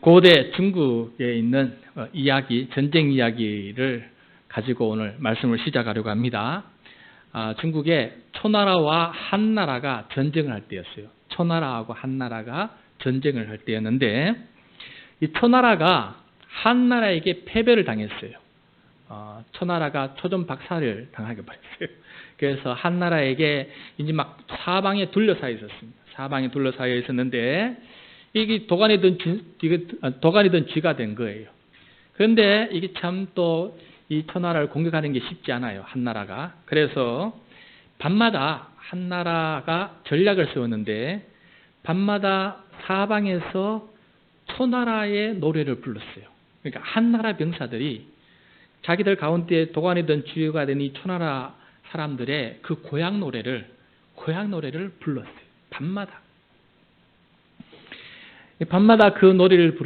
고대 중국에 있는 이야기, 전쟁 이야기를 가지고 오늘 말씀을 시작하려고 합니다. 중국에 초나라와 한나라가 전쟁을 할 때였어요. 초나라하고 한나라가 전쟁을 할 때였는데 이 초나라가 한나라에게 패배를 당했어요. 초나라가 초전 박살을 당하게 됐어요. 그래서 한나라에게 이제 막 사방에 둘러싸여 있었습니다. 사방에 둘러싸여 있었는데 이게 도가니든 쥐가 된 거예요. 그런데 이게 참 또 이 초나라를 공격하는 게 쉽지 않아요. 한나라가. 그래서 밤마다 한나라가 전략을 세웠는데 밤마다 사방에서 초나라의 노래를 불렀어요. 그러니까 한나라 병사들이 자기들 가운데 도가니든 쥐가 된 이 초나라 사람들의 그 고향 노래를 불렀어요. 밤마다. 밤마다 그 노래를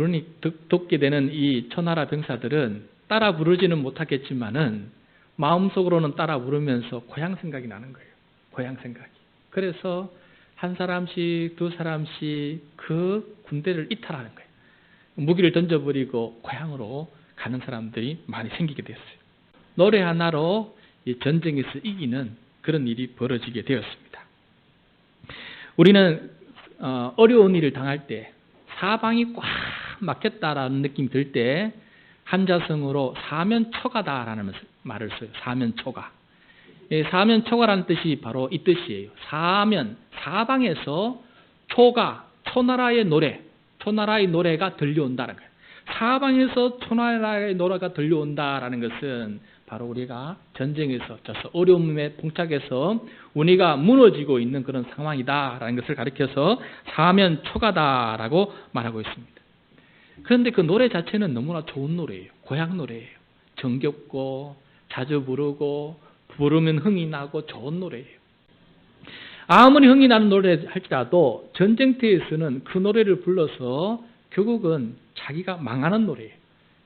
듣게 되는 이 초나라 병사들은 따라 부르지는 못하겠지만은 마음속으로는 따라 부르면서 고향 생각이 나는 거예요. 고향 생각이. 그래서 한 사람씩 두 사람씩 그 군대를 이탈하는 거예요. 무기를 던져버리고 고향으로 가는 사람들이 많이 생기게 됐어요. 노래 하나로 이 전쟁에서 이기는 그런 일이 벌어지게 되었습니다. 우리는 어려운 일을 당할 때 사방이 꽉 막혔다라는 느낌이 들 때 한자성어로 사면초가다라는 말을 써요. 사면초가. 사면초가라는 뜻이 바로 이 뜻이에요. 사면, 사방에서 초가, 초나라의 노래가 들려온다는 거예요. 사방에서 초나라의 노래가 들려온다라는 것은 바로 우리가 전쟁에서 어려움에 봉착해서 우리가 무너지고 있는 그런 상황이다라는 것을 가리켜서 사면초가다라고 말하고 있습니다. 그런데 그 노래 자체는 너무나 좋은 노래예요. 고향 노래예요. 정겹고 자주 부르고 부르면 흥이 나고 좋은 노래예요. 아무리 흥이 나는 노래 할지라도 전쟁터에서는 그 노래를 불러서 결국은 자기가 망하는 노래예요.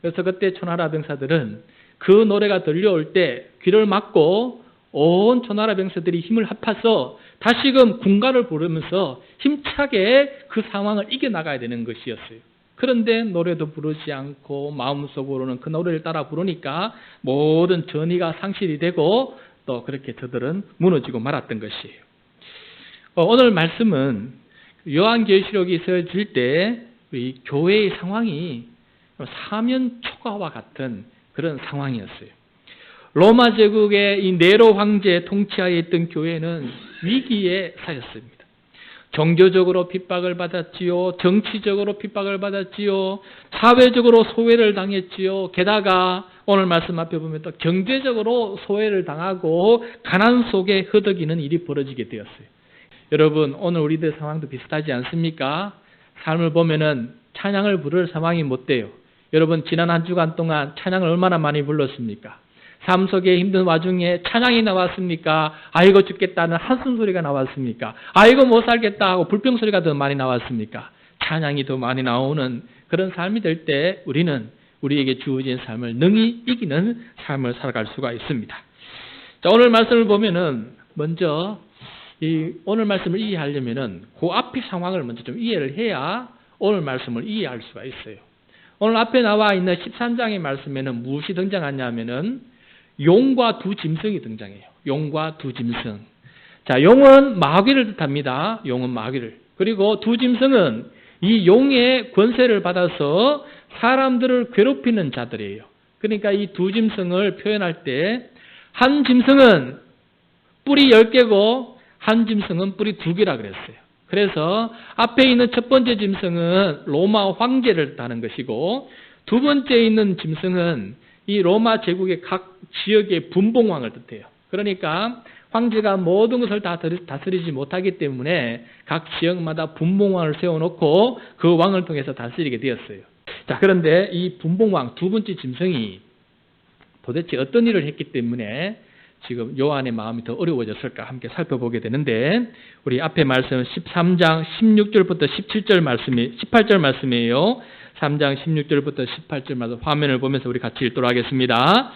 그래서 그때 초나라 병사들은 그 노래가 들려올 때 귀를 막고 온 초나라 병사들이 힘을 합해서 다시금 군가를 부르면서 힘차게 그 상황을 이겨나가야 되는 것이었어요. 그런데 노래도 부르지 않고 마음속으로는 그 노래를 따라 부르니까 모든 전의가 상실이 되고 또 그렇게 저들은 무너지고 말았던 것이에요. 오늘 말씀은 요한계시록이 쓰여질 때 이 교회의 상황이 사면초가와 같은 그런 상황이었어요. 로마 제국의 이 네로 황제 통치하에 있던 교회는 위기에 쌓였습니다. 종교적으로 핍박을 받았지요. 정치적으로 핍박을 받았지요. 사회적으로 소외를 당했지요. 게다가 오늘 말씀 앞에 보면 또 경제적으로 소외를 당하고 가난 속에 허덕이는 일이 벌어지게 되었어요. 여러분, 오늘 우리들 상황도 비슷하지 않습니까? 삶을 보면은 찬양을 부를 상황이 못 돼요. 여러분, 지난 한 주간 동안 찬양을 얼마나 많이 불렀습니까? 삶 속에 힘든 와중에 찬양이 나왔습니까? 아이고 죽겠다는 한숨 소리가 나왔습니까? 아이고 못 살겠다 하고 불평 소리가 더 많이 나왔습니까? 찬양이 더 많이 나오는 그런 삶이 될 때 우리는 우리에게 주어진 삶을 능히 이기는 삶을 살아갈 수가 있습니다. 자, 오늘 말씀을 보면은 먼저 오늘 말씀을 이해하려면은 그 앞의 상황을 먼저 좀 이해를 해야 오늘 말씀을 이해할 수가 있어요. 오늘 앞에 나와 있는 13장의 말씀에는 무엇이 등장하냐면은 용과 두 짐승이 등장해요. 용과 두 짐승. 자, 용은 마귀를 뜻합니다. 용은 마귀를. 그리고 두 짐승은 이 용의 권세를 받아서 사람들을 괴롭히는 자들이에요. 그러니까 이 두 짐승을 표현할 때 한 짐승은 뿔이 10개고 한 짐승은 뿔이 2개라 그랬어요. 그래서 앞에 있는 첫 번째 짐승은 로마 황제를 뜻하는 것이고 두 번째 있는 짐승은 이 로마 제국의 각 지역의 분봉왕을 뜻해요. 그러니까 황제가 모든 것을 다 다스리지 못하기 때문에 각 지역마다 분봉왕을 세워놓고 그 왕을 통해서 다스리게 되었어요. 자, 그런데 이 분봉왕 두 번째 짐승이 도대체 어떤 일을 했기 때문에 지금 요한의 마음이 더 어려워졌을까 함께 살펴보게 되는데 우리 앞에 말씀 13장 16절부터 18절 말씀이에요. 3장 16절부터 18절 말씀 화면을 보면서 우리 같이 읽도록 하겠습니다.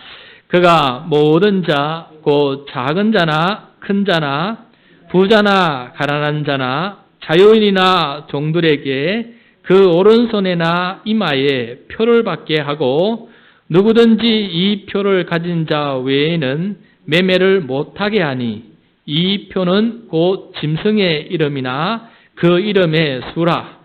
그가 모든 자, 곧 작은 자나 큰 자나 부자나 가난한 자나 자유인이나 종들에게 그 오른손에나 이마에 표를 받게 하고 누구든지 이 표를 가진 자 외에는 매매를 못하게 하니 이 표는 곧 짐승의 이름이나 그 이름의 수라.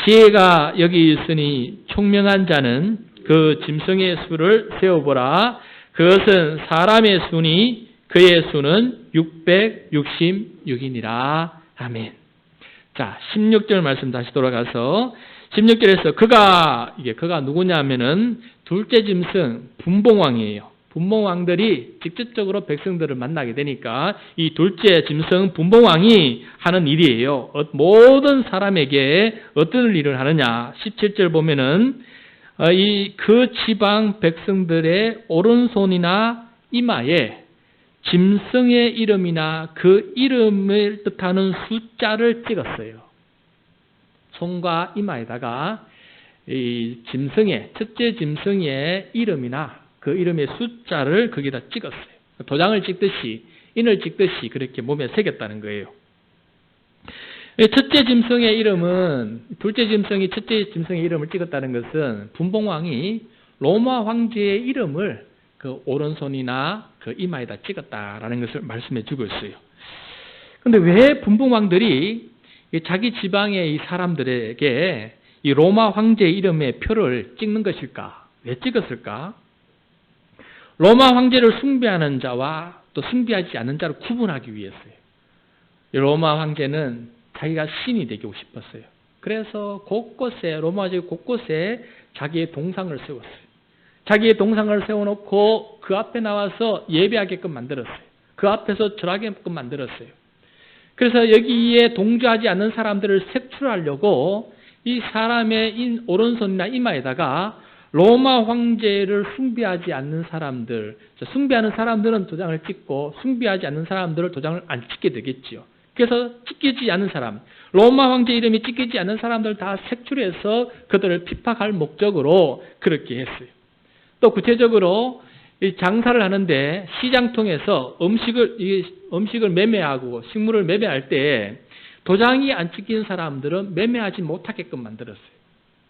지혜가 여기 있으니 총명한 자는 그 짐승의 수를 세어보라. 그것은 사람의 수니 그의 수는 666이니라. 아멘. 자, 16절 말씀 다시 돌아가서 16절에서 그가 누구냐면은 둘째 짐승 분봉왕이에요. 분봉왕들이 직접적으로 백성들을 만나게 되니까 이 둘째 짐승 분봉왕이 하는 일이에요. 모든 사람에게 어떤 일을 하느냐. 17절 보면은 그 지방 백성들의 오른손이나 이마에 짐승의 이름이나 그 이름을 뜻하는 숫자를 찍었어요. 손과 이마에다가 이 첫째 짐승의 이름이나 그 이름의 숫자를 거기다 찍었어요. 도장을 찍듯이, 인을 찍듯이 그렇게 몸에 새겼다는 거예요. 첫째 짐승의 이름은, 둘째 짐승이 첫째 짐승의 이름을 찍었다는 것은 분봉왕이 로마 황제의 이름을 그 오른손이나 그 이마에다 찍었다라는 것을 말씀해 주고 있어요. 그런데 왜 분봉왕들이 자기 지방의 이 사람들에게 이 로마 황제의 이름의 표를 찍는 것일까? 왜 찍었을까? 로마 황제를 숭배하는 자와 또 숭배하지 않는 자를 구분하기 위해서요. 로마 황제는 자기가 신이 되고 싶었어요. 그래서 로마 제국 곳곳에 자기의 동상을 세웠어요. 자기의 동상을 세워놓고 그 앞에 나와서 예배하게끔 만들었어요. 그 앞에서 절하게끔 만들었어요. 그래서 여기에 동조하지 않는 사람들을 색출하려고 이 사람의 오른손이나 이마에다가 로마 황제를 숭배하지 않는 사람들, 숭배하는 사람들은 도장을 찍고 숭배하지 않는 사람들을 도장을 안 찍게 되겠지요. 그래서 찍히지 않는 사람, 로마 황제 이름이 찍히지 않는 사람들 다 색출해서 그들을 핍박할 목적으로 그렇게 했어요. 또 구체적으로 장사를 하는데 시장통에서 음식을 매매하고 식물을 매매할 때 도장이 안 찍힌 사람들은 매매하지 못하게끔 만들었어요.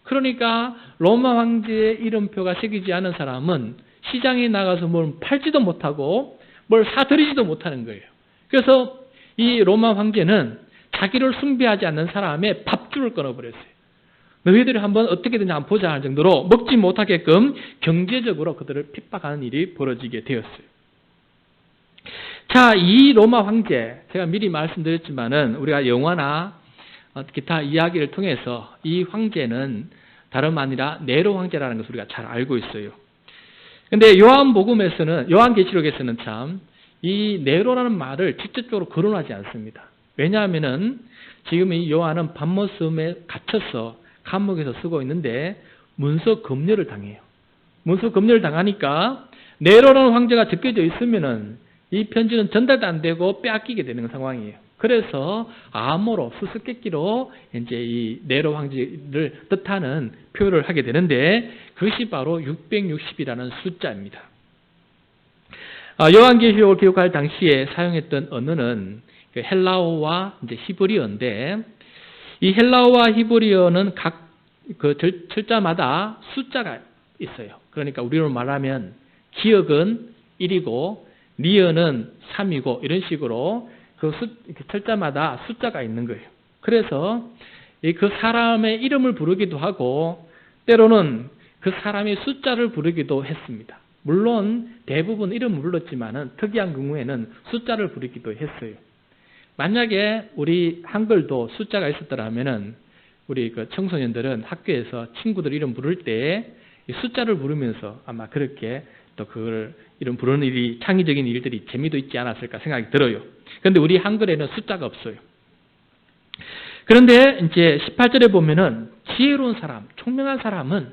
그러니까 로마 황제의 이름표가 새기지 않은 사람은 시장에 나가서 뭘 팔지도 못하고 뭘 사들이지도 못하는 거예요. 그래서 이 로마 황제는 자기를 숭배하지 않는 사람의 밥줄을 끊어버렸어요. 너희들이 한번 어떻게든지 한번 보자 할 정도로 먹지 못하게끔 경제적으로 그들을 핍박하는 일이 벌어지게 되었어요. 자, 이 로마 황제, 제가 미리 말씀드렸지만은 우리가 영화나 기타 이야기를 통해서 이 황제는 다름 아니라 네로 황제라는 것을 우리가 잘 알고 있어요. 근데 요한계시록에서는 참 이 네로라는 말을 직접적으로 거론하지 않습니다. 왜냐하면은 지금 이 요한은 patmos에 갇혀서 감옥에서 쓰고 있는데 문서 검열을 당해요. 문서 검열을 당하니까 네로라는 황제가 적혀져 있으면은 이 편지는 전달도 안 되고 빼앗기게 되는 상황이에요. 그래서 암호로 수수께끼로 이제 이 네로 황제를 뜻하는 표현을 하게 되는데 그것이 바로 660이라는 숫자입니다. 요한계시록을 기록할 당시에 사용했던 언어는 헬라어와 이제 히브리어인데 이 헬라어와 히브리어는 각 그 철자마다 숫자가 있어요. 그러니까 우리로 말하면 기억은 1이고 리어는 3이고 이런 식으로 그 철자마다 숫자가 있는 거예요. 그래서 그 사람의 이름을 부르기도 하고 때로는 그 사람의 숫자를 부르기도 했습니다. 물론 대부분 이름을 불렀지만은 특이한 경우에는 숫자를 부르기도 했어요. 만약에 우리 한글도 숫자가 있었더라면은 우리 그 청소년들은 학교에서 친구들 이름 부를 때 숫자를 부르면서 아마 그렇게 또 그걸 이름 부르는 일이 창의적인 일들이 재미도 있지 않았을까 생각이 들어요. 그런데 우리 한글에는 숫자가 없어요. 그런데 이제 18절에 보면은 지혜로운 사람, 총명한 사람은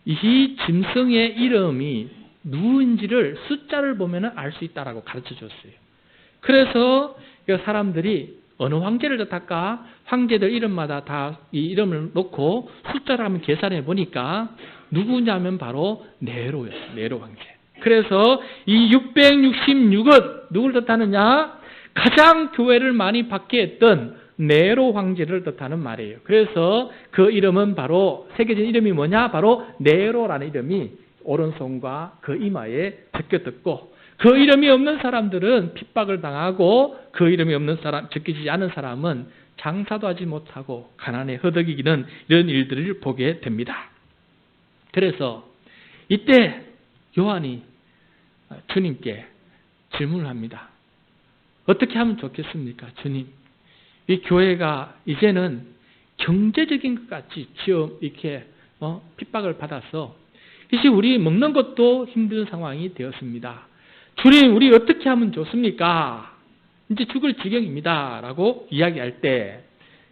이 짐승의 이름이 누구인지를 숫자를 보면은 알 수 있다라고 가르쳐 줬어요. 그래서 사람들이 어느 황제를 뜻할까? 황제들 이름마다 다 이 이름을 놓고 숫자를 한번 계산해 보니까 누구냐면 바로 네로였어요. 네로 황제. 그래서 이 666은 누구를 뜻하느냐? 가장 교회를 많이 박해했던 네로 황제를 뜻하는 말이에요. 그래서 그 이름은 바로 새겨진 이름이 뭐냐? 바로 네로라는 이름이 오른손과 그 이마에 적혀졌고, 그 이름이 없는 사람들은 핍박을 당하고, 그 이름이 없는 사람, 적혀지지 않은 사람은 장사도 하지 못하고 가난에 허덕이기는 이런 일들을 보게 됩니다. 그래서 이때 요한이 주님께 질문을 합니다. 어떻게 하면 좋겠습니까? 주님, 이 교회가 이제는 경제적인 것 같이 이렇게 핍박을 받아서 이제 우리 먹는 것도 힘든 상황이 되었습니다. 주님, 우리 어떻게 하면 좋습니까? 이제 죽을 지경입니다. 라고 이야기할 때,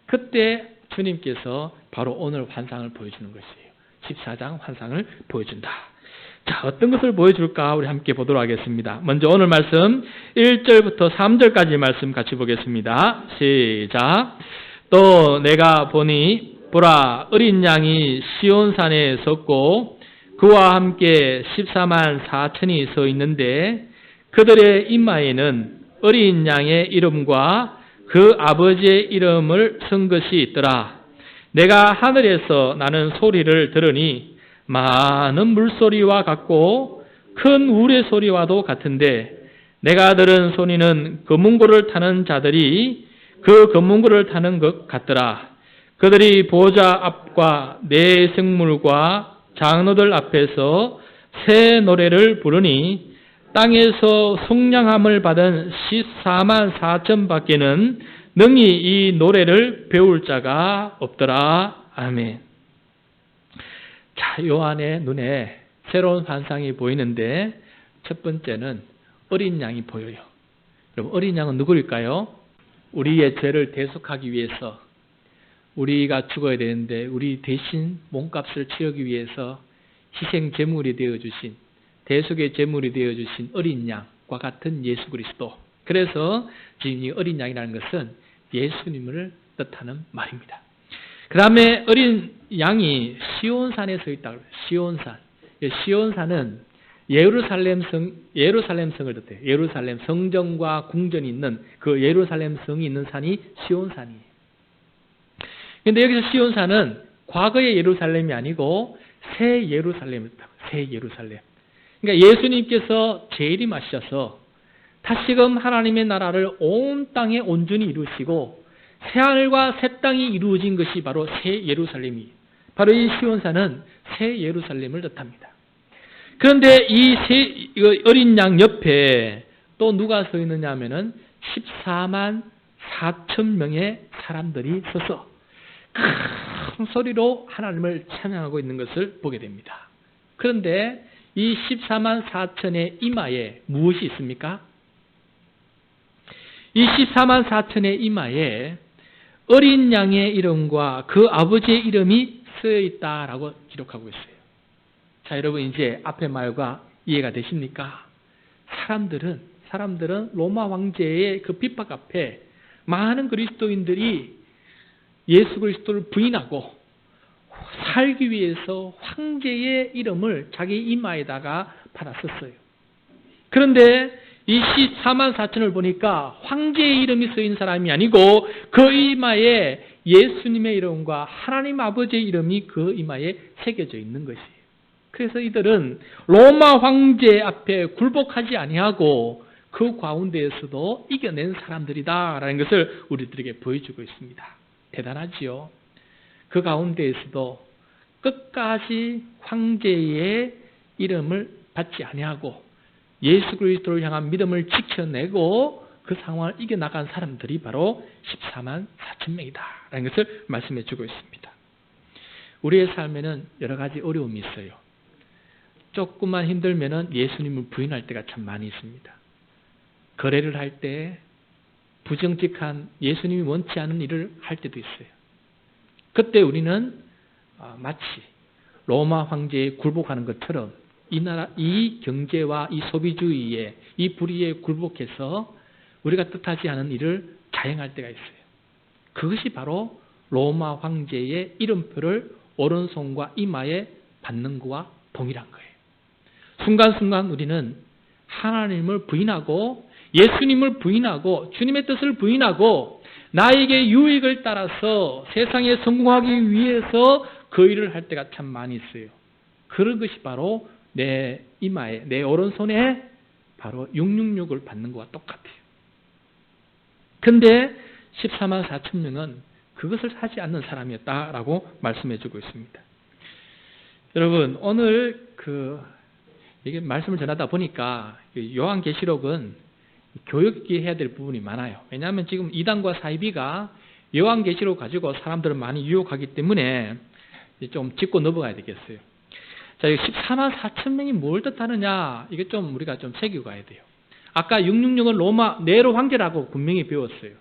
그때 주님께서 바로 오늘 환상을 보여주는 것이에요. 14장 환상을 보여준다. 자, 어떤 것을 보여줄까? 우리 함께 보도록 하겠습니다. 먼저 오늘 말씀 1절부터 3절까지 말씀 같이 보겠습니다. 시작. 또 내가 보니 보라, 어린 양이 시온산에 섰고 그와 함께 14만 4천이 서 있는데 그들의 이마에는 어린 양의 이름과 그 아버지의 이름을 쓴 것이 있더라. 내가 하늘에서 나는 소리를 들으니 많은 물소리와 같고 큰 우레 소리와도 같은데 내가 들은 소리는 금문고를 타는 자들이 그 금문고를 타는 것 같더라. 그들이 보좌 앞과 네 생물과 장로들 앞에서 새 노래를 부르니 땅에서 속량함을 받은 14만 4천 밖에는 능히 이 노래를 배울 자가 없더라. 아멘. 자, 요한의 눈에 새로운 환상이 보이는데 첫 번째는 어린 양이 보여요. 여러분, 어린 양은 누구일까요? 우리의 죄를 대속하기 위해서 우리가 죽어야 되는데 우리 대신 몸값을 치르기 위해서 희생 제물이 되어주신, 대속의 제물이 되어주신 어린 양과 같은 예수 그리스도. 그래서 지금 이 어린 양이라는 것은 예수님을 뜻하는 말입니다. 그 다음에 어린 양이 시온산에 서 있다고 해요. 시온산. 시온산은 예루살렘 성을 뜻해요. 예루살렘 성전과 궁전이 있는 그 예루살렘 성이 있는 산이 시온산이에요. 그런데 여기서 시온산은 과거의 예루살렘이 아니고 새 예루살렘을 뜻하고, 새 예루살렘. 그러니까 예수님께서 재림하셔서 다시금 하나님의 나라를 온 땅에 온전히 이루시고 새하늘과 새 땅이 이루어진 것이 바로 새 예루살렘이에요. 바로 이 시온산은 새 예루살렘을 뜻합니다. 그런데 이 어린 양 옆에 또 누가 서 있느냐 하면은 14만 4천 명의 사람들이 서서 큰 소리로 하나님을 찬양하고 있는 것을 보게 됩니다. 그런데 이 14만 4천의 이마에 무엇이 있습니까? 이 14만 4천의 이마에 어린 양의 이름과 그 아버지의 이름이 쓰여 있다라고 기록하고 있어요. 자, 여러분 이제 앞의 말과 이해가 되십니까? 사람들은 로마 황제의 그 핍박 앞에 많은 그리스도인들이 예수 그리스도를 부인하고 살기 위해서 황제의 이름을 자기 이마에다가 받았었어요. 그런데 이 14만 4천을 보니까 황제의 이름이 쓰인 사람이 아니고 그 이마에 예수님의 이름과 하나님 아버지의 이름이 그 이마에 새겨져 있는 것이에요. 그래서 이들은 로마 황제 앞에 굴복하지 아니하고 그 가운데에서도 이겨낸 사람들이다라는 것을 우리들에게 보여주고 있습니다. 대단하지요. 그 가운데에서도 끝까지 황제의 이름을 받지 아니하고 예수 그리스도를 향한 믿음을 지켜내고 그 상황을 이겨나간 사람들이 바로 14만 4천 명이다라는 것을 말씀해 주고 있습니다. 우리의 삶에는 여러 가지 어려움이 있어요. 조금만 힘들면은 예수님을 부인할 때가 참 많이 있습니다. 거래를 할 때 부정직한 예수님이 원치 않은 일을 할 때도 있어요. 그때 우리는 마치 로마 황제에 굴복하는 것처럼 이 경제와 이 소비주의에 이 불의에 굴복해서 우리가 뜻하지 않은 일을 자행할 때가 있어요. 그것이 바로 로마 황제의 이름표를 오른손과 이마에 받는 것과 동일한 거예요. 순간순간 우리는 하나님을 부인하고 예수님을 부인하고 주님의 뜻을 부인하고 나에게 유익을 따라서 세상에 성공하기 위해서 그 일을 할 때가 참 많이 있어요. 그런 것이 바로 내 이마에, 내 오른손에 바로 666을 받는 것과 똑같아요. 근데 14만 4천 명은 그것을 하지 않는 사람이었다라고 말씀해 주고 있습니다. 여러분, 오늘 이게 말씀을 전하다 보니까 요한계시록은 교육있게 해야 될 부분이 많아요. 왜냐하면 지금 이단과 사이비가 요한계시록 가지고 사람들을 많이 유혹하기 때문에 좀 짚고 넘어가야 되겠어요. 자, 14만 4천 명이 뭘 뜻하느냐, 이게 좀 우리가 좀 새기고 가야 돼요. 아까 666은 로마 네로 황제라고 분명히 배웠어요.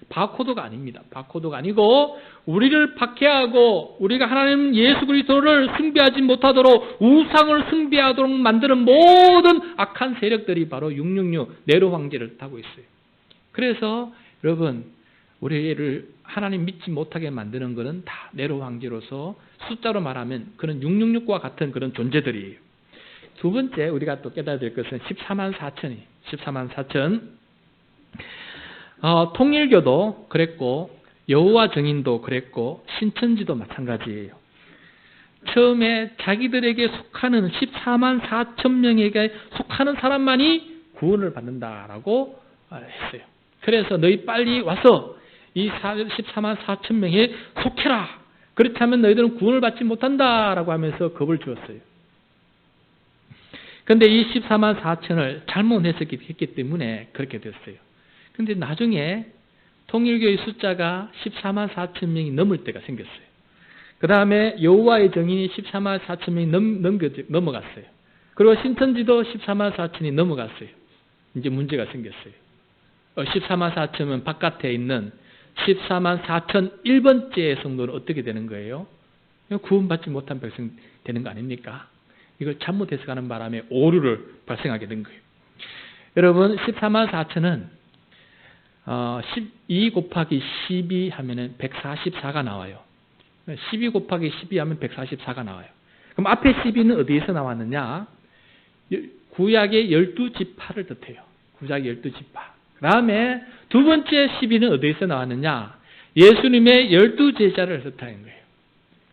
바코드가 아닙니다. 바코드가 아니고 우리를 박해하고 우리가 하나님 예수 그리스도를 숭배하지 못하도록 우상을 숭배하도록 만드는 모든 악한 세력들이 바로 666 네로 황제를 타고 있어요. 그래서 여러분, 우리를 하나님 믿지 못하게 만드는 것은 다 네로 황제로서 숫자로 말하면 그런 666과 같은 그런 존재들이에요. 두 번째 우리가 또 깨달아야 될 것은 14만 4천이 14만 4천 통일교도 그랬고 여호와 증인도 그랬고 신천지도 마찬가지예요. 처음에 자기들에게 속하는 14만 4천 명에게 속하는 사람만이 구원을 받는다라고 했어요. 그래서 너희 빨리 와서 이 14만 4천 명에 속해라. 그렇다면 너희들은 구원을 받지 못한다라고 하면서 겁을 주었어요. 그런데 이 14만 4천을 잘못 해석했기 때문에 그렇게 됐어요. 근데 나중에 통일교의 숫자가 14만 4천 명이 넘을 때가 생겼어요. 그 다음에 여호와의 증인이 14만 4천 명이 넘어갔어요. 그리고 신천지도 14만 4천이 넘어갔어요. 이제 문제가 생겼어요. 14만 4천은 바깥에 있는 14만 4천 1번째 성도는 어떻게 되는 거예요? 구원받지 못한 백성 되는 거 아닙니까? 이걸 잘못 해석하는 바람에 오류를 발생하게 된 거예요. 여러분, 14만 4천은 12 곱하기 12 하면은 144가 나와요. 12 곱하기 12 하면 144가 나와요. 그럼 앞에 12는 어디에서 나왔느냐? 구약의 12지파를 뜻해요. 구약의 12지파. 그 다음에 두 번째 12는 어디에서 나왔느냐? 예수님의 12제자를 뜻하는 거예요.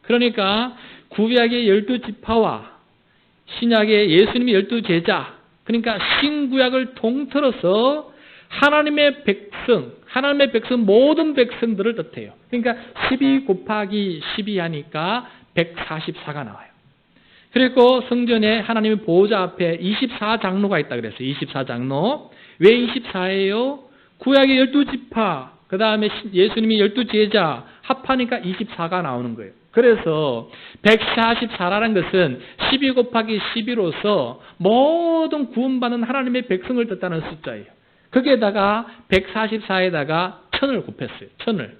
그러니까 구약의 12지파와 신약의 예수님의 12제자, 그러니까 신구약을 통틀어서 하나님의 백성 모든 백성들을 뜻해요. 그러니까 12 곱하기 12 하니까 144가 나와요. 그리고 성전에 하나님의 보호자 앞에 24장로가 있다 그랬어요. 24장로. 왜 24예요? 구약의 12지파, 그 다음에 예수님이 12제자 합하니까 24가 나오는 거예요. 그래서 144라는 것은 12 곱하기 12로서 모든 구원받는 하나님의 백성을 뜻하는 숫자예요. 거기에다가 144에다가 1000을 곱했어요. 1000을.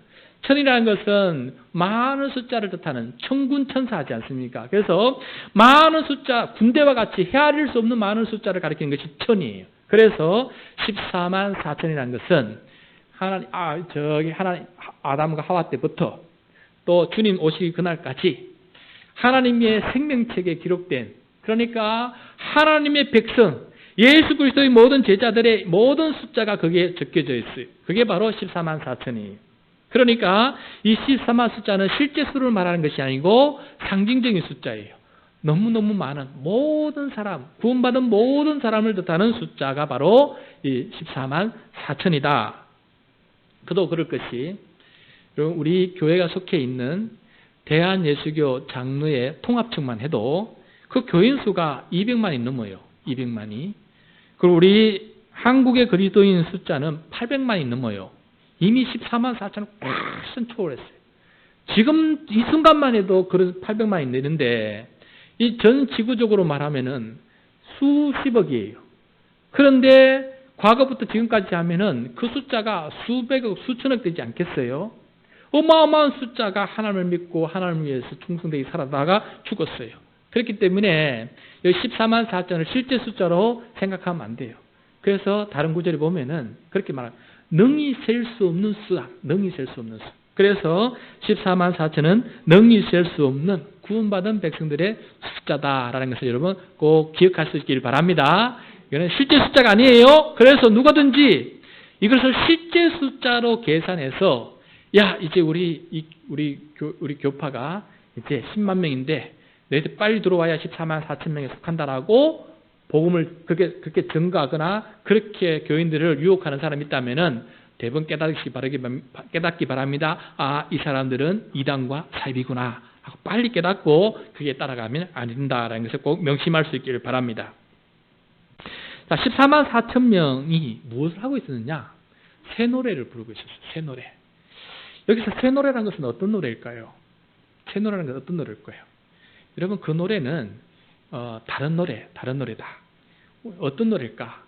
1000이라는 것은 많은 숫자를 뜻하는 천군천사하지 않습니까? 그래서 많은 숫자, 군대와 같이 헤아릴 수 없는 많은 숫자를 가리키는 것이 1000이에요. 그래서 14만 4천이라는 것은 하나님 아담과 하와 때부터 또 주님 오시기 그날까지 하나님의 생명책에 기록된, 그러니까 하나님의 백성, 예수 그리스도의 모든 제자들의 모든 숫자가 거기에 적혀져 있어요. 그게 바로 14만 4천이에요. 그러니까 이 14만 숫자는 실제 수를 말하는 것이 아니고 상징적인 숫자예요. 너무너무 많은 모든 사람, 구원받은 모든 사람을 뜻하는 숫자가 바로 이 14만 4천이다. 그도 그럴 것이 우리 교회가 속해 있는 대한예수교 장로의 통합층만 해도 그 교인 수가 200만이 넘어요. 200만이. 그리고 우리 한국의 그리스도인 숫자는 800만이 넘어요. 이미 14만 4천을 훨씬 초월했어요. 지금 이 순간만 해도 그런 800만이 되는데 이 전 지구적으로 말하면은 수십억이에요. 그런데 과거부터 지금까지 하면은 그 숫자가 수백억, 수천억 되지 않겠어요? 어마어마한 숫자가 하나님을 믿고 하나님을 위해서 충성되게 살아다가 죽었어요. 그렇기 때문에 14만 4천을 실제 숫자로 생각하면 안 돼요. 그래서 다른 구절에 보면은 그렇게 말합니다. 능히 셀 수 없는 수다. 능히 셀 수 없는 수. 그래서 14만 4천은 능히 셀 수 없는 구원받은 백성들의 숫자다라는 것을 여러분 꼭 기억할 수 있기를 바랍니다. 이거는 실제 숫자가 아니에요. 그래서 누구든지 이것을 실제 숫자로 계산해서 야, 이제 우리 교파가 이제 10만 명인데 너희들 빨리 들어와야 14만 4천 명에 속한다라고 복음을 그렇게 증거하거나 그렇게 교인들을 유혹하는 사람이 있다면은 대부분 깨닫기 바랍니다. 아, 이 사람들은 이단과 사입이구나 하고 빨리 깨닫고 그게 따라가면 안 된다라는 것을 꼭 명심할 수 있기를 바랍니다. 자, 14만 4천 명이 무엇을 하고 있었느냐? 새 노래를 부르고 있었어요. 새 노래. 여기서 새 노래라는 것은 어떤 노래일까요? 새 노래라는 것은 어떤 노래일까요? 여러분, 그 노래는 다른 노래다. 어떤 노래일까?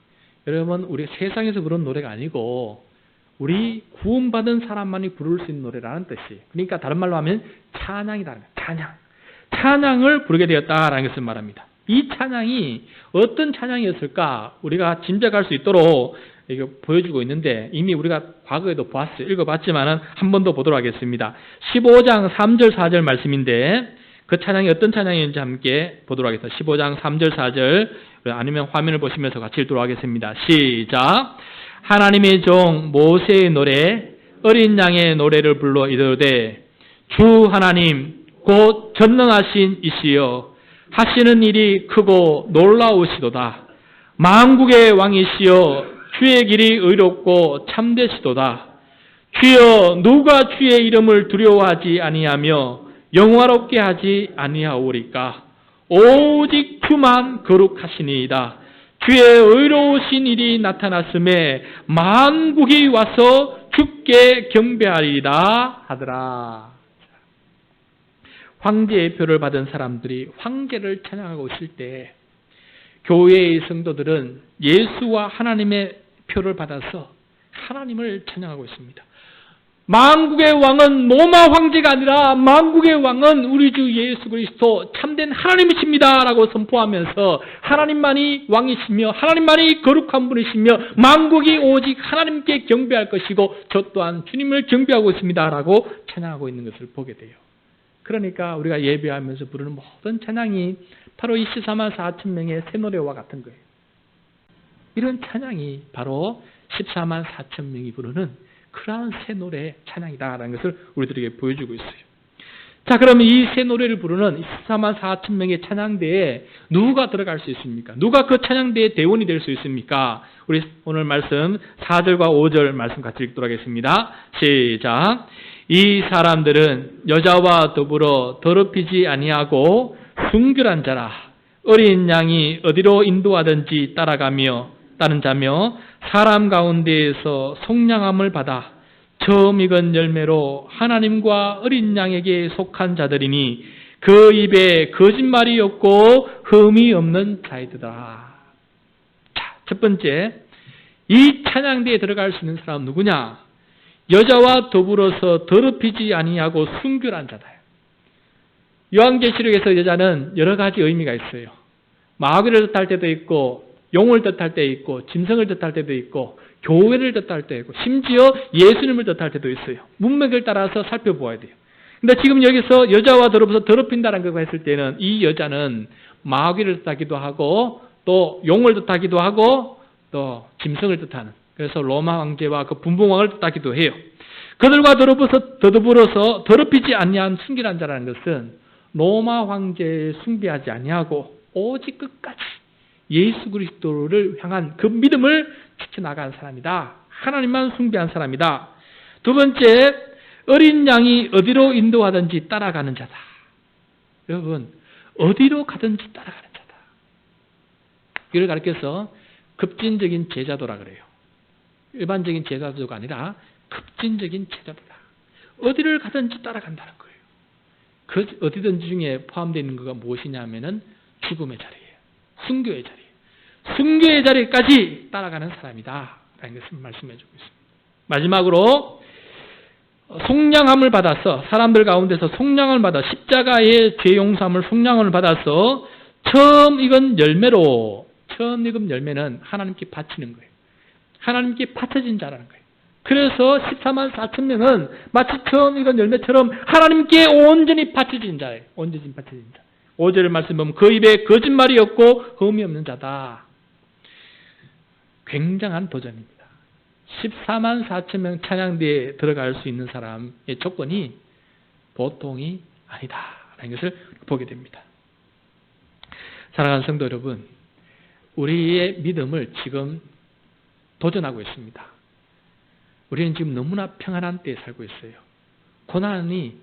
여러분, 우리 세상에서 부르는 노래가 아니고 우리 구원받은 사람만이 부를 수 있는 노래라는 뜻이. 그러니까 다른 말로 하면 찬양이라는 거예요. 찬양을 부르게 되었다라는 것을 말합니다. 이 찬양이 어떤 찬양이었을까? 우리가 짐작할 수 있도록 이거 보여주고 있는데 이미 우리가 과거에도 읽어봤지만은 한 번 더 보도록 하겠습니다. 15장 3절 4절 말씀인데 그 찬양이 어떤 찬양인지 함께 보도록 하겠습니다. 15장 3절 4절 아니면 화면을 보시면서 같이 읽도록 하겠습니다. 시작. 하나님의 종 모세의 노래 어린 양의 노래를 불러 이르되 주 하나님 곧 전능하신 이시여 하시는 일이 크고 놀라우시도다. 만국의 왕이시여 주의 길이 의롭고 참되시도다. 주여 누가 주의 이름을 두려워하지 아니하며 영화롭게 하지 아니하오리까. 오직 주만 거룩하시니이다. 주의 의로우신 일이 나타났음에 만국이 와서 주께 경배하리이다 하더라. 황제의 표를 받은 사람들이 황제를 찬양하고 있을 때 교회의 성도들은 예수와 하나님의 표를 받아서 하나님을 찬양하고 있습니다. 만국의 왕은 로마 황제가 아니라 만국의 왕은 우리 주 예수 그리스도 참된 하나님이십니다 라고 선포하면서 하나님만이 왕이시며 하나님만이 거룩한 분이시며 만국이 오직 하나님께 경배할 것이고 저 또한 주님을 경배하고 있습니다 라고 찬양하고 있는 것을 보게 돼요. 그러니까 우리가 예배하면서 부르는 모든 찬양이 바로 이 14만 4천 명의 새 노래와 같은 거예요. 이런 찬양이 바로 14만 4천 명이 부르는 그러한 새 노래 찬양이다라는 것을 우리들에게 보여주고 있어요. 자, 그러면 이 새 노래를 부르는 14만 4천 명의 찬양대에 누가 들어갈 수 있습니까? 누가 그 찬양대의 대원이 될 수 있습니까? 우리 오늘 말씀 4절과 5절 말씀 같이 읽도록 하겠습니다. 시작. 이 사람들은 여자와 더불어 더럽히지 아니하고 순결한 자라. 어린 양이 어디로 인도하든지 따르는 자며 사람 가운데에서 속량함을 받아 처음 익은 열매로 하나님과 어린 양에게 속한 자들이니 그 입에 거짓말이 없고 흠이 없는 자이더라. 자, 첫 번째, 이 찬양대에 들어갈 수 있는 사람은 누구냐? 여자와 더불어서 더럽히지 아니하고 순결한 자다. 요한계시록에서 여자는 여러 가지 의미가 있어요. 마귀를 뜻할 때도 있고 용을 뜻할 때 있고 짐승을 뜻할 때도 있고 교회를 뜻할 때도 있고 심지어 예수님을 뜻할 때도 있어요. 문맥을 따라서 살펴보아야 돼요. 근데 지금 여기서 여자와 더불어서 더럽힌다는 걸 했을 때는 이 여자는 마귀를 뜻하기도 하고 또 용을 뜻하기도 하고 또 짐승을 뜻하는, 그래서 로마 황제와 그 분봉왕을 뜻하기도 해요. 그들과 더불어서 더럽히지 아니한 순결한 자라는 것은 로마 황제에 숭배하지 아니하고 오직 끝까지 예수 그리스도를 향한 그 믿음을 지켜나간 사람이다. 하나님만 숭배한 사람이다. 두 번째, 어린 양이 어디로 인도하든지 따라가는 자다. 여러분, 어디로 가든지 따라가는 자다. 이를 가리켜서 급진적인 제자도라 그래요. 일반적인 제자도가 아니라 급진적인 제자도다. 어디를 가든지 따라간다는 거예요. 그 어디든지 중에 포함되어 있는 것가 무엇이냐면은 죽음의 자리예요. 순교의 자리. 순교의 자리까지 따라가는 사람이다 라는 것을 말씀해 주고 있습니다. 마지막으로 속량함을 받아서, 사람들 가운데서 속량을 받아 십자가의 죄 용서함을 속량을 받아서 처음 익은 열매는 하나님께 바치는 거예요. 하나님께 바쳐진 자라는 거예요. 그래서 14만 4천 명은 마치 처음 익은 열매처럼 하나님께 온전히 바쳐진 자예요. 온전히 바쳐진 자. 5절을 말씀 보면 그 입에 거짓말이 없고 흠이 없는 자다. 굉장한 도전입니다. 14만 4천 명 찬양대에 들어갈 수 있는 사람의 조건이 보통이 아니다라는 것을 보게 됩니다. 사랑하는 성도 여러분, 우리의 믿음을 지금 도전하고 있습니다. 우리는 지금 너무나 평안한 때에 살고 있어요. 고난이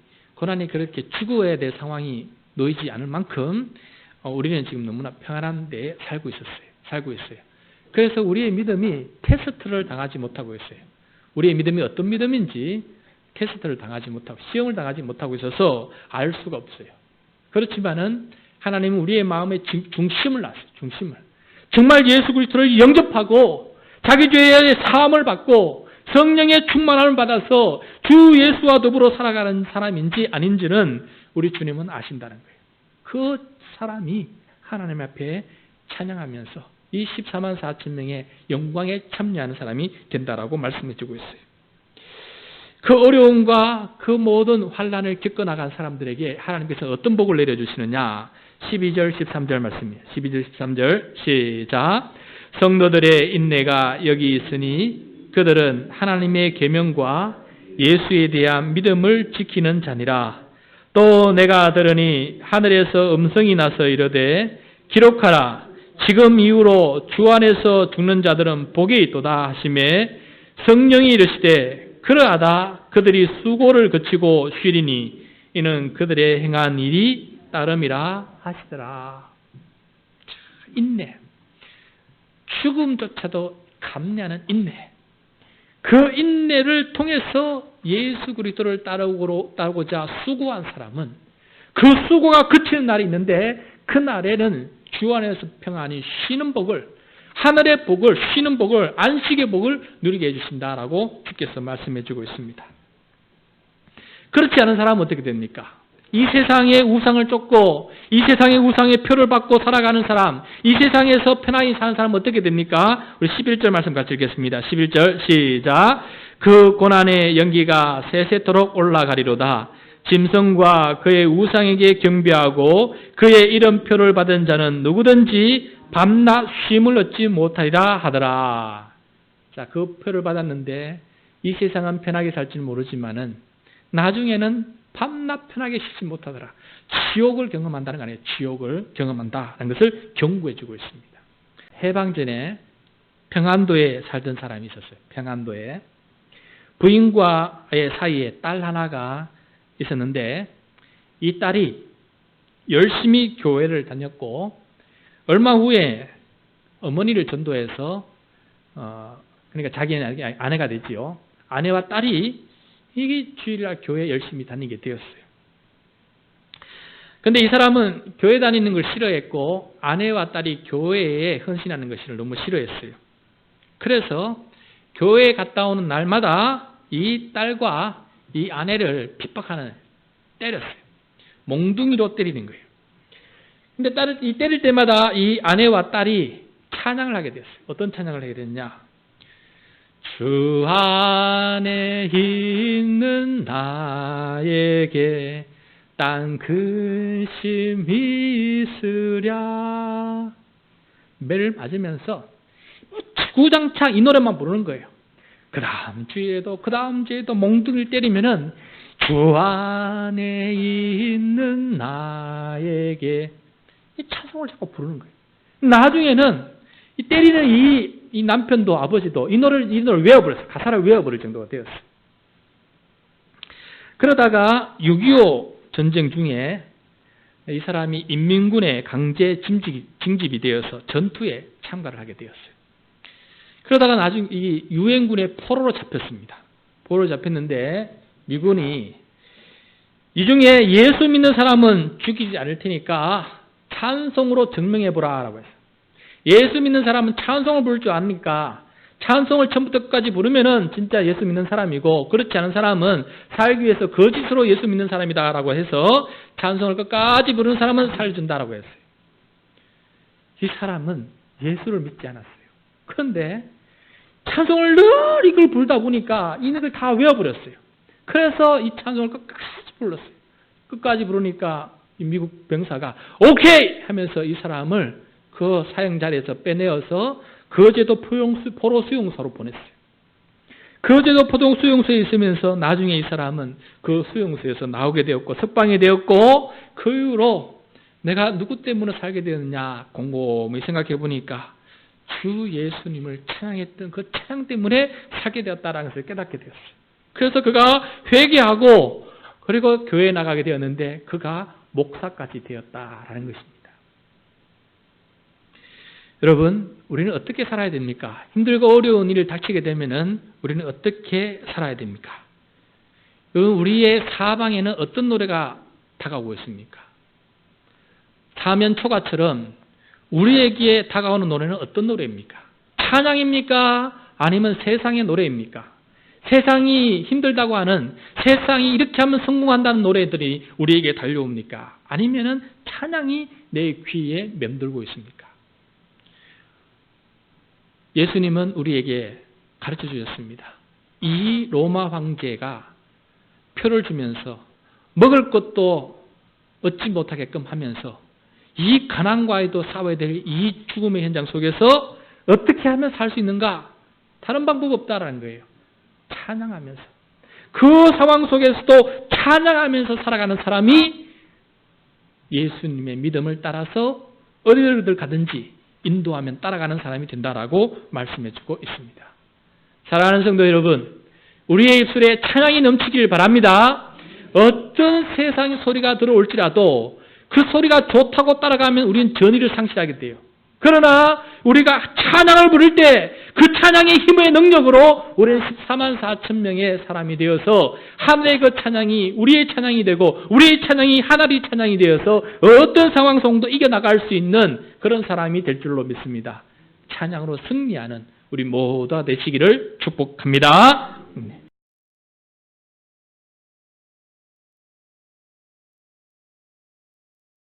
그렇게 죽어야 될 상황이 놓이지 않을 만큼 우리는 지금 너무나 평안한 데에 살고 있어요. 그래서 우리의 믿음이 테스트를 당하지 못하고 있어요. 우리의 믿음이 어떤 믿음인지 테스트를 당하지 못하고 시험을 당하지 못하고 있어서 알 수가 없어요. 그렇지만은 하나님은 우리의 마음의 중심을 놨어요. 중심을. 정말 예수 그리스도를 영접하고 자기 죄의 사함을 받고 성령의 충만함을 받아서 주 예수와 더불어 살아가는 사람인지 아닌지는 우리 주님은 아신다는 거예요. 그 사람이 하나님 앞에 찬양하면서 이 14만 4천 명의 영광에 참여하는 사람이 된다라고 말씀해 주고 있어요. 그 어려움과 그 모든 환난을 겪어나간 사람들에게 하나님께서 어떤 복을 내려주시느냐. 12절 13절 말씀이에요. 12절 13절 시작. 성도들의 인내가 여기 있으니 그들은 하나님의 계명과 예수에 대한 믿음을 지키는 자니라. 또 내가 들으니 하늘에서 음성이 나서 이르되 기록하라. 지금 이후로 주 안에서 죽는 자들은 복이 있도다 하시매 성령이 이르시되 그러하다 그들이 수고를 거치고 쉬리니 이는 그들의 행한 일이 따름이라 하시더라. 인내. 죽음조차도 감내하는 인내. 그 인내를 통해서 예수 그리스도를 따르고자 수고한 사람은 그 수고가 그치는 날이 있는데 그 날에는 주 안에서 평안히 쉬는 복을, 하늘의 복을, 쉬는 복을, 안식의 복을 누리게 해주신다라고 주께서 말씀해 주고 있습니다. 그렇지 않은 사람은 어떻게 됩니까? 이 세상의 우상을 쫓고 이 세상의 우상의 표를 받고 살아가는 사람, 이 세상에서 편안히 사는 사람은 어떻게 됩니까? 우리 11절 말씀 같이 읽겠습니다. 11절 시작. 그 고난의 연기가 세세토록 올라가리로다. 짐승과 그의 우상에게 경배하고 그의 이름표를 받은 자는 누구든지 밤낮 쉼을 얻지 못하리라 하더라. 자, 그 표를 받았는데 이 세상은 편하게 살지는 모르지만은 나중에는 밤낮 편하게 쉬지 못하더라. 지옥을 경험한다는 거 아니에요. 지옥을 경험한다는 것을 경고해 주고 있습니다. 해방 전에 평안도에 살던 사람이 있었어요. 평안도에 부인과의 사이에 딸 하나가 있었는데 이 딸이 열심히 교회를 다녔고 얼마 후에 어머니를 전도해서 그러니까 자기 아내가 되지요. 아내와 딸이 이게 주일날 교회 열심히 다니게 되었어요. 그런데 이 사람은 교회 다니는 걸 싫어했고 아내와 딸이 교회에 헌신하는 것을 너무 싫어했어요. 그래서 교회에 갔다 오는 날마다 이 딸과 이 아내를 핍박하는, 때렸어요. 몽둥이로 때리는 거예요. 근데 이 때릴 때마다 이 아내와 딸이 찬양을 하게 됐어요. 어떤 찬양을 하게 됐냐? 주 안에 있는 나에게 딴 근심이 있으랴. 매를 맞으면서 구장창 이 노래만 부르는 거예요. 그 다음 주에도 몽둥이를 때리면은 주 안에 있는 나에게 이 찬송을 자꾸 부르는 거예요. 나중에는 이 때리는 이 남편도 아버지도 이 노래를 외워버렸어요. 가사를 외워버릴 정도가 되었어요. 그러다가 6.25 전쟁 중에 이 사람이 인민군에 강제 징집이 되어서 전투에 참가를 하게 되었어요. 그러다가 나중에 이 유엔군의 포로로 잡혔습니다. 포로로 잡혔는데 미군이 이 중에 예수 믿는 사람은 죽이지 않을 테니까 찬송으로 증명해보라라고 했어요. 예수 믿는 사람은 찬송을 부를 줄 아니까 찬송을 처음부터 끝까지 부르면은 진짜 예수 믿는 사람이고 그렇지 않은 사람은 살기 위해서 거짓으로 예수 믿는 사람이다라고 해서 찬송을 끝까지 부르는 사람은 살려준다라고 했어요. 이 사람은 예수를 믿지 않았어요. 그런데 찬송을 늘 이걸 부르다 보니까 이 노래를 다 외워버렸어요. 그래서 이 찬송을 끝까지 불렀어요. 끝까지 부르니까 이 미국 병사가 오케이! 하면서 이 사람을 그 사형 자리에서 빼내어서 거제도 포로 수용소로 보냈어요. 그제도 보통 수용소에 있으면서 나중에 이 사람은 그 수용소에서 나오게 되었고 석방이 되었고 그 이후로 내가 누구 때문에 살게 되었느냐 곰곰이 생각해 보니까 주 예수님을 찬양했던 그 찬양 때문에 살게 되었다라는 것을 깨닫게 되었어요. 그래서 그가 회개하고 그리고 교회에 나가게 되었는데 그가 목사까지 되었다라는 것입니다. 여러분, 우리는 어떻게 살아야 됩니까? 힘들고 어려운 일을 닥치게 되면은 우리는 어떻게 살아야 됩니까? 우리의 사방에는 어떤 노래가 다가오고 있습니까? 사면초가처럼 우리에게 다가오는 노래는 어떤 노래입니까? 찬양입니까? 아니면 세상의 노래입니까? 세상이 힘들다고 하는, 세상이 이렇게 하면 성공한다는 노래들이 우리에게 달려옵니까? 아니면은 찬양이 내 귀에 맴돌고 있습니까? 예수님은 우리에게 가르쳐 주셨습니다. 이 로마 황제가 표를 주면서 먹을 것도 얻지 못하게끔 하면서 이 가난과도 싸워야 될 이 죽음의 현장 속에서 어떻게 하면 살 수 있는가? 다른 방법 없다라는 거예요. 찬양하면서. 그 상황 속에서도 찬양하면서 살아가는 사람이 예수님의 믿음을 따라서 어디를 가든지 인도하면 따라가는 사람이 된다라고 말씀해주고 있습니다. 사랑하는 성도 여러분, 우리의 입술에 찬양이 넘치길 바랍니다. 어떤 세상의 소리가 들어올지라도 그 소리가 좋다고 따라가면 우리는 전의를 상실하게 돼요. 그러나 우리가 찬양을 부를 때 그 찬양의 힘의 능력으로 우리는 14만 4천 명의 사람이 되어서 하늘의 그 찬양이 우리의 찬양이 되고 우리의 찬양이 하나님의 찬양이 되어서 어떤 상황 속도 이겨나갈 수 있는 그런 사람이 될 줄로 믿습니다. 찬양으로 승리하는 우리 모두가 되시기를 축복합니다.